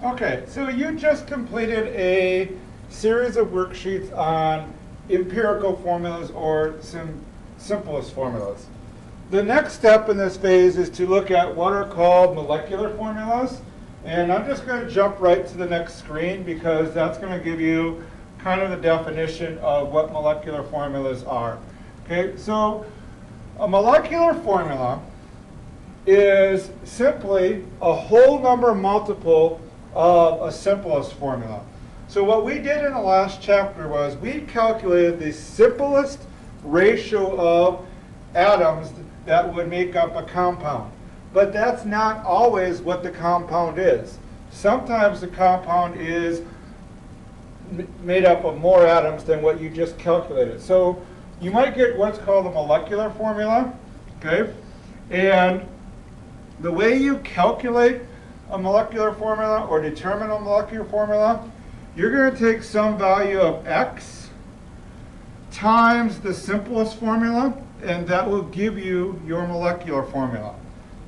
Okay, so you just completed a series of worksheets on empirical formulas or simplest formulas. The next step in this phase is to look at what are called molecular formulas. And I'm just going to jump right to the next screen because that's going to give you kind of the definition of what molecular formulas are. Okay, so a molecular formula is simply a whole number multiple of a simplest formula. So what we did in the last chapter was we calculated the simplest ratio of atoms that would make up a compound. But that's not always what the compound is. Sometimes the compound is made up of more atoms than what you just calculated. So you might get what's called a molecular formula, okay? And the way you calculate a molecular formula or determine a molecular formula, you're going to take some value of x times the simplest formula, and that will give you your molecular formula.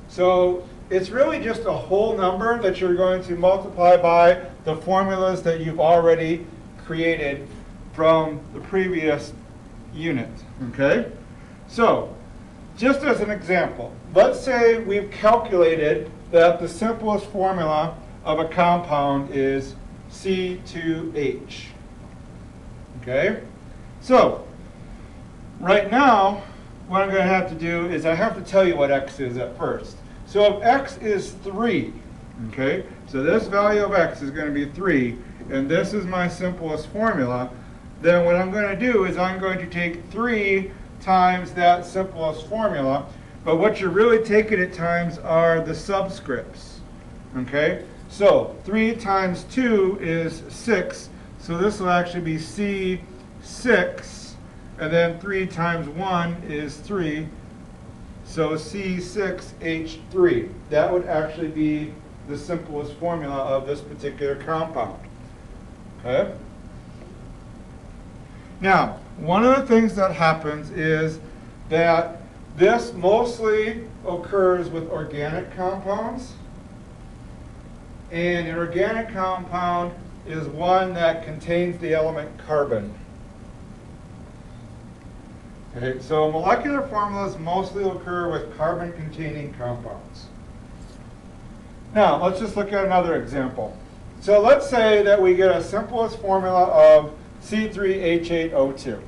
So it's really just a whole number that you're going to multiply by the formulas that you've already created from the previous unit, okay? So just as an example, let's say we've calculated that the simplest formula of a compound is C2H, okay? So right now, what I'm going to have to do is I have to tell you what x is at first. So if x is 3, okay, so this value of x is going to be 3, and this is my simplest formula, then what I'm going to do is I'm going to take 3 times that simplest formula, but what you're really taking it times are the subscripts, okay? So 3 times 2 is 6, so this will actually be C6, and then 3 times 1 is 3, so C6H3. That would actually be the simplest formula of this particular compound, okay? Now, one of the things that happens is that this mostly occurs with organic compounds. And an organic compound is one that contains the element carbon. Okay, so molecular formulas mostly occur with carbon-containing compounds. Now, let's just look at another example. So let's say that we get a simplest formula of C3H8O2.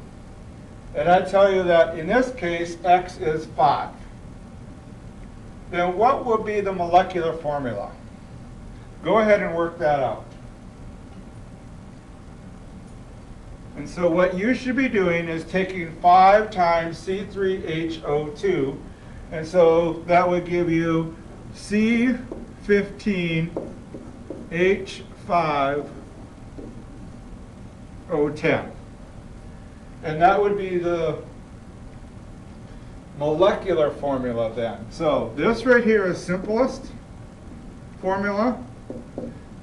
And I tell you that in this case, x is 5. Then what would be the molecular formula? Go ahead and work that out. And so what you should be doing is taking 5 times C3H02, and so that would give you C15H5O10. And that would be the molecular formula then. So this right here is simplest formula.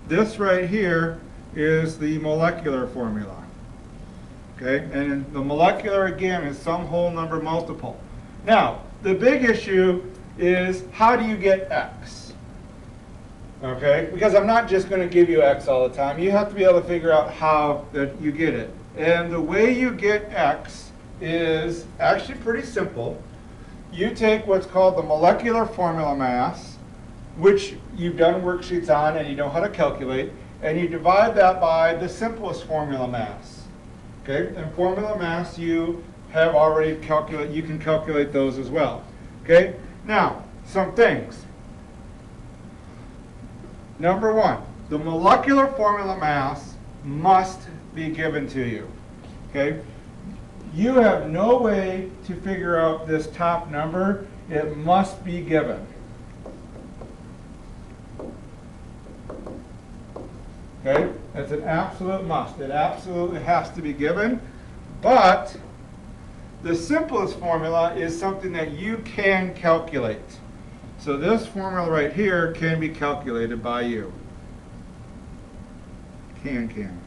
This right here is the molecular formula. Okay, and the molecular again is some whole number multiple. Now, the big issue is how do you get x? Okay, because I'm not just going to give you x all the time. You have to be able to figure out how that you get it. And the way you get x is actually pretty simple. You take what's called the molecular formula mass, which you've done worksheets on and you know how to calculate, and you divide that by the simplest formula mass. Okay, and formula mass you have already calculated, you can calculate those as well. Okay, now some things. Number 1, the molecular formula mass must be given to you. Okay, you have no way to figure out this top number. It must be given. Okay, it's an absolute must. It absolutely has to be given. But the simplest formula is something that you can calculate. So this formula right here can be calculated by you. Can.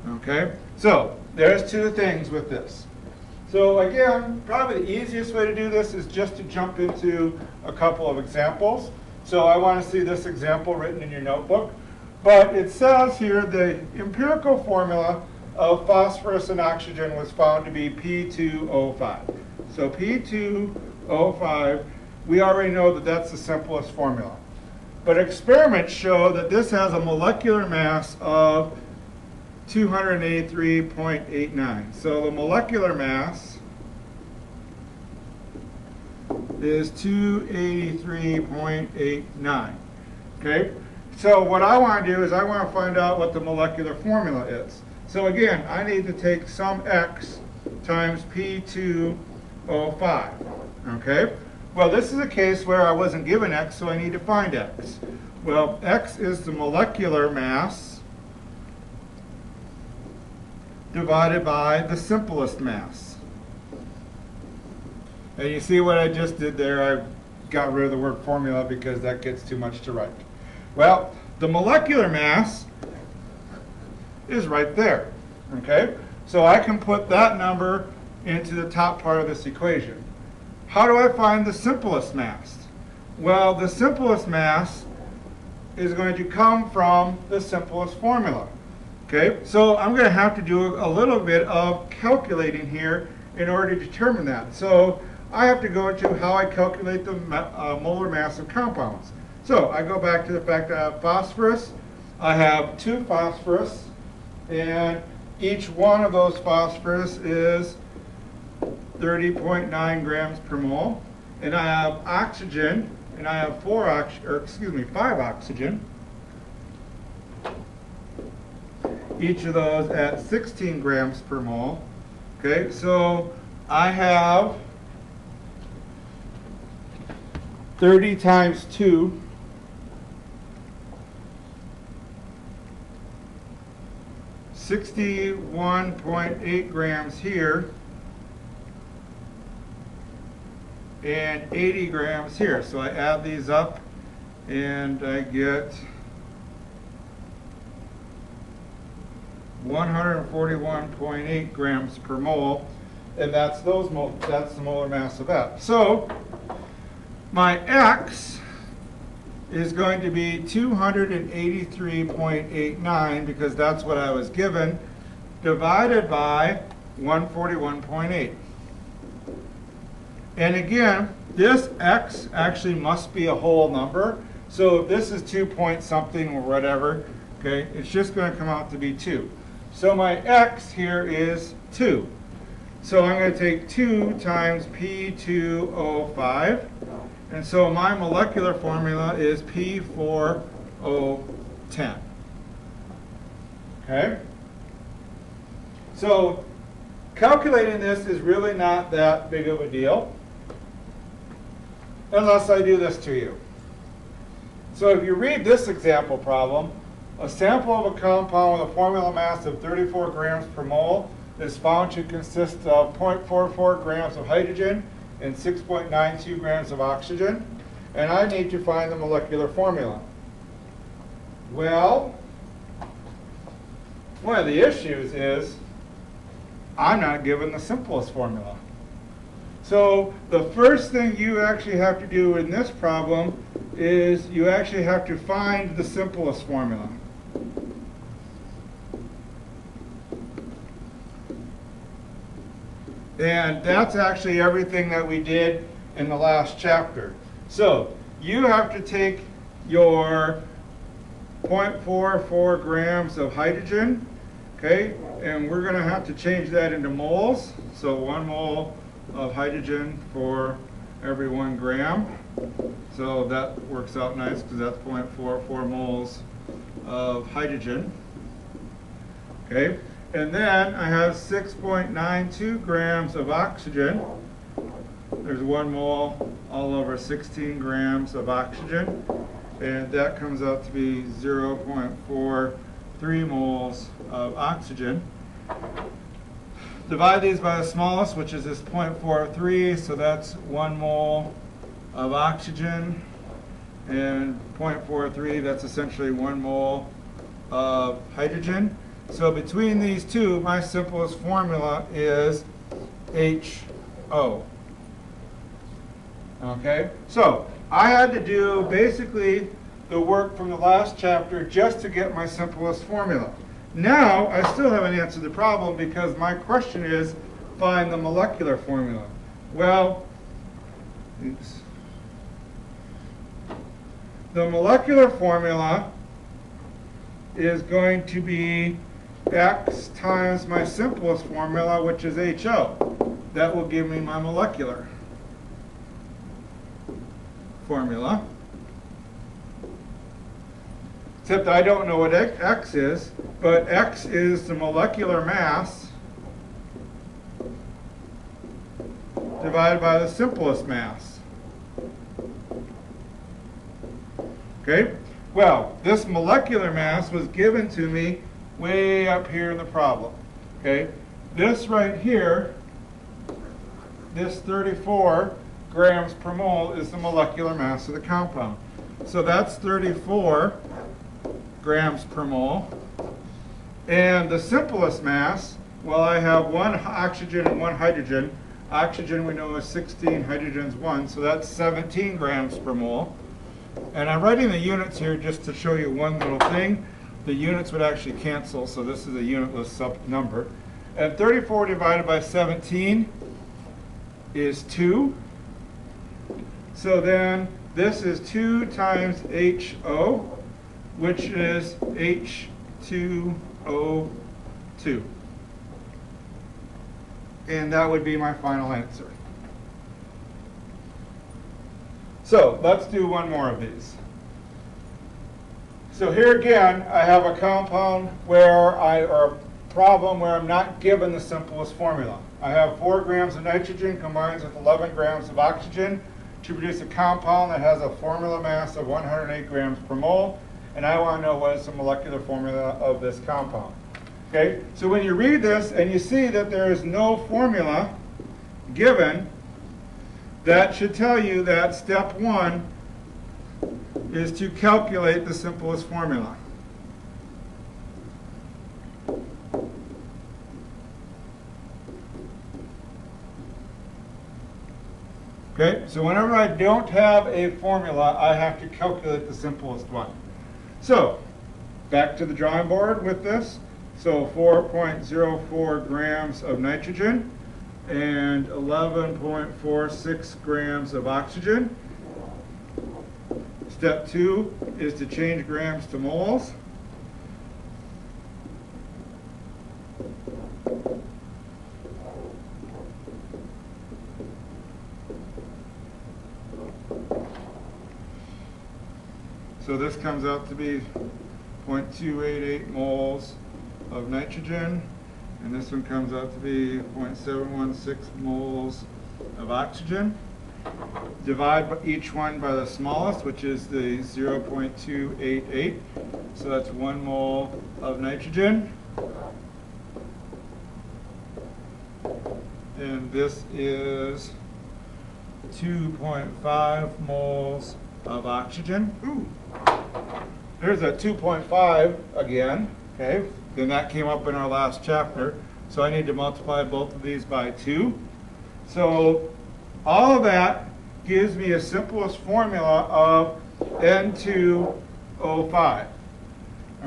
Okay, so there's two things with this. So again, probably the easiest way to do this is just to jump into a couple of examples. So I want to see this example written in your notebook. But it says here the empirical formula of phosphorus and oxygen was found to be P2O5. So P2O5, we already know that that's the simplest formula. But experiments show that this has a molecular mass of 283.89. So the molecular mass is 283.89. Okay? So what I want to do is I want to find out what the molecular formula is. So again, I need to take some x times P2O5. Okay? Well, this is a case where I wasn't given x, so I need to find x. Well, x is the molecular mass divided by the simplest mass. And you see what I just did there? I got rid of the word formula because that gets too much to write. Well, the molecular mass is right there. Okay? So I can put that number into the top part of this equation. How do I find the simplest mass? Well, the simplest mass is going to come from the simplest formula. Okay, so I'm going to have to do a little bit of calculating here in order to determine that. So I have to go to how I calculate the molar mass of compounds. So I go back to the fact that I have phosphorus. I have 2 phosphorus, and each one of those phosphorus is 30.9 grams per mole. And I have oxygen, and I have 5 oxygen. Each of those at 16 grams per mole. Okay, so I have 30 times 2, 61.8 grams here, and 80 grams here. So I add these up and I get 141.8 grams per mole, and that's the molar mass of that. So my x is going to be 283.89 because that's what I was given, divided by 141.8. And again, this x actually must be a whole number. So if this is 2 point something or whatever, okay, it's just going to come out to be 2. So my x here is 2. So I'm going to take 2 times P2O5. And so my molecular formula is P4O10. Okay? So calculating this is really not that big of a deal, unless I do this to you. So if you read this example problem, a sample of a compound with a formula mass of 34 grams per mole is found to consist of 0.44 grams of hydrogen and 6.92 grams of oxygen, and I need to find the molecular formula. Well, one of the issues is I'm not given the simplest formula. So the first thing you actually have to do in this problem is you actually have to find the simplest formula. And that's actually everything that we did in the last chapter. So you have to take your 0.44 grams of hydrogen, okay, and we're going to have to change that into moles. So 1 mole of hydrogen for every 1 gram. So that works out nice because that's 0.44 moles of hydrogen. Okay. And then I have 6.92 grams of oxygen. There's 1 mole all over 16 grams of oxygen. And that comes out to be 0.43 moles of oxygen. Divide these by the smallest, which is this 0.43, so that's 1 mole of oxygen. And 0.43, that's essentially 1 mole of hydrogen. So between these two, my simplest formula is HO. Okay? So I had to do basically the work from the last chapter just to get my simplest formula. Now, I still haven't answered the problem because my question is, find the molecular formula. Well, the molecular formula is going to be X times my simplest formula, which is HO. That will give me my molecular formula. Except I don't know what X is, but X is the molecular mass divided by the simplest mass. Okay? Well, this molecular mass was given to me way up here in the problem. Okay? This right here, this 34 grams per mole is the molecular mass of the compound. So that's 34 grams per mole. And the simplest mass, well, I have one oxygen and one hydrogen. Oxygen we know is 16, hydrogen is 1, so that's 17 grams per mole. And I'm writing the units here just to show you one little thing. The units would actually cancel, so this is a unitless number. And 34 divided by 17 is 2. So then this is 2 times HO, which is H2O2. And that would be my final answer. So let's do one more of these. So here again, I have a compound or a problem where I'm not given the simplest formula. I have 4 grams of nitrogen combines with 11 grams of oxygen to produce a compound that has a formula mass of 108 grams per mole, and I want to know what is the molecular formula of this compound. Okay, so when you read this and you see that there is no formula given, that should tell you that step 1 is to calculate the simplest formula. Okay, so whenever I don't have a formula, I have to calculate the simplest one. So, back to the drawing board with this. So 4.04 grams of nitrogen and 11.46 grams of oxygen. Step 2 is to change grams to moles. So this comes out to be 0.288 moles of nitrogen, and this one comes out to be 0.716 moles of oxygen. Divide each one by the smallest, which is the 0.288. So that's 1 mole of nitrogen. And this is 2.5 moles of oxygen. Ooh. There's a 2.5 again. Okay, then that came up in our last chapter. So I need to multiply both of these by 2. So all of that gives me a simplest formula of N2O5.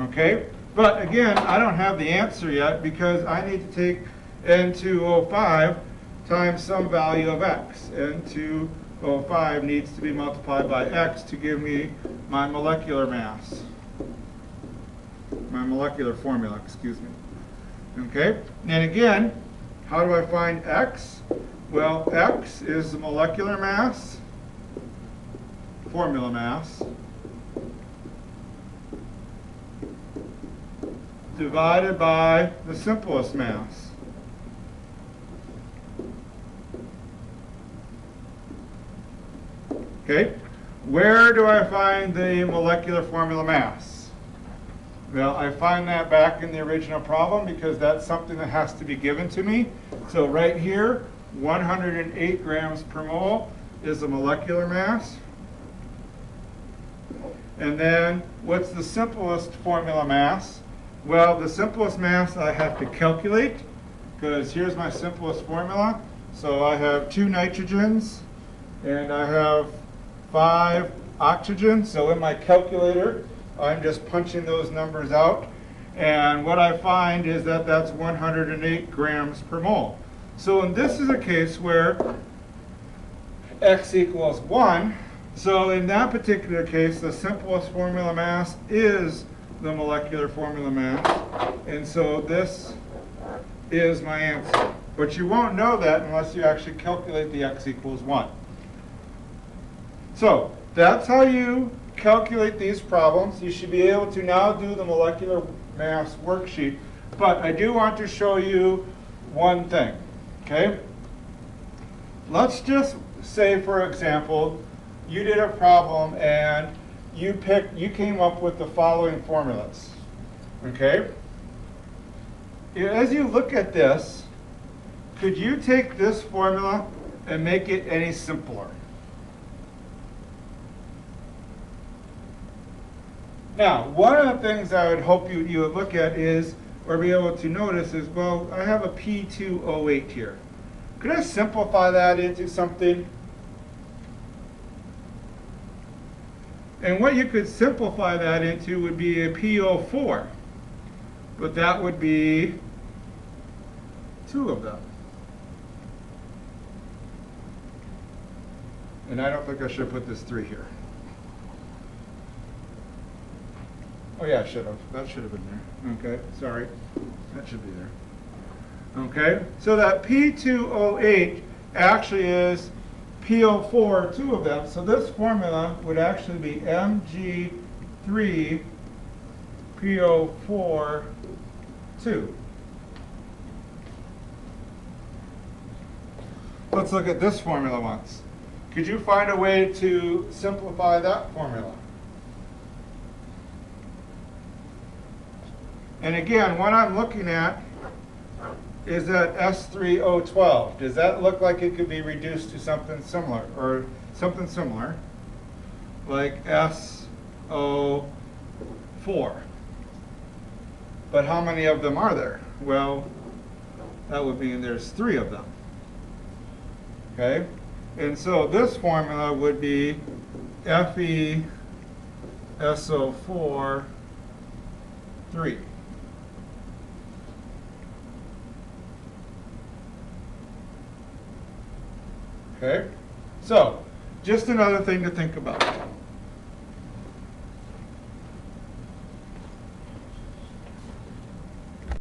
Okay, but again, I don't have the answer yet because I need to take N2O5 times some value of X. N2O5 needs to be multiplied by X to give me my molecular mass. My molecular formula, excuse me. Okay, and again, how do I find X? Well, X is the molecular mass, formula mass, divided by the simplest mass. Okay, where do I find the molecular formula mass? Well, I find that back in the original problem because that's something that has to be given to me. So right here, 108 grams per mole is the molecular mass. And then what's the simplest formula mass? Well, the simplest mass I have to calculate, because here's my simplest formula. So I have 2 nitrogens and I have 5 oxygens. So in my calculator, I'm just punching those numbers out. And what I find is that that's 108 grams per mole. So and this is a case where X equals 1. So in that particular case, the simplest formula mass is the molecular formula mass. And so this is my answer. But you won't know that unless you actually calculate the X equals 1. So that's how you calculate these problems. You should be able to now do the molecular mass worksheet. But I do want to show you one thing. Okay? Let's just say, for example, you did a problem and you came up with the following formulas. Okay? As you look at this, could you take this formula and make it any simpler? Now, one of the things I would hope you would look at is, or be able to notice is, well, I have a P2O8 here. Could I simplify that into something? And what you could simplify that into would be a PO4. But that would be 2 of them. And I don't think I should put this 3 here. Oh yeah, I should have. That should have been there. Okay, sorry. That should be there. Okay, so that P2O8 actually is PO4, 2 of them. So this formula would actually be Mg3 PO4 2. Let's look at this formula once. Could you find a way to simplify that formula? And again, what I'm looking at is that S3O12. Does that look like it could be reduced to something similar, or something similar, like SO4? But how many of them are there? Well, that would mean there's 3 of them. Okay? And so this formula would be FeSO4 3. Okay? So, just another thing to think about.